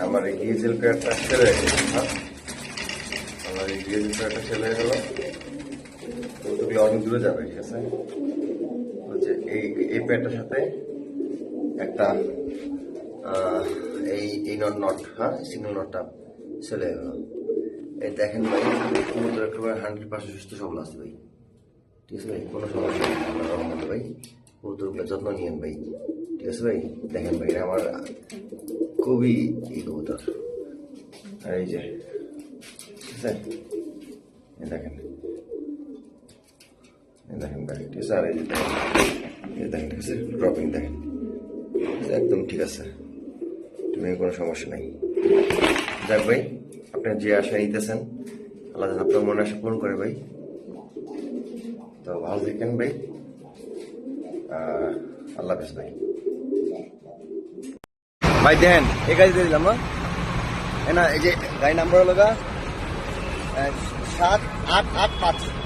আমার এই DSL প্যাডটা sell হয়ে গেল। আমার এই ডিএসএল প্যাডটা সেল হয়ে গেল, কৌতুকগুলো অনেক দূরে যাবে। ঠিক আছে, হচ্ছে এই প্যাডটার সাথে একটা এই নট, হ্যাঁ, সিগন্যাল নটটা সেল হয়ে গেল। এই দেখেন ভাই, কবুতর একেবারে 100% সুস্থ সবল আছে ভাই। ঠিক আছে ভাই, কোনো সমস্যা নেই আপনার রহমতে ভাই। কবুতরগুলো যত্ন নিয়েন ভাই। ঠিক আছে ভাই, দেখেন ভাই আমার খুবই কবুতর। আর এই যে, ঠিক আছে, দেখেন ভাই, ঠিক আছে। আর এই যে দেখেন, ঠিক আছে, ড্রপিং দেখেন, একদম ঠিক আছে, তুমি কোনো সমস্যা নাই। যাক ভাই, আপনি যে আশা নিতেছেন আল্লাহ আপনার মনে আশা পূরণ করে ভাই। তো ভালো থাকেন ভাই, আল্লাহ হাফেজ ভাই। ভাই দেখেন, এই গাড়ি দিয়ে দিলাম না, এই যে গাড়ি নাম্বার হলো 7885।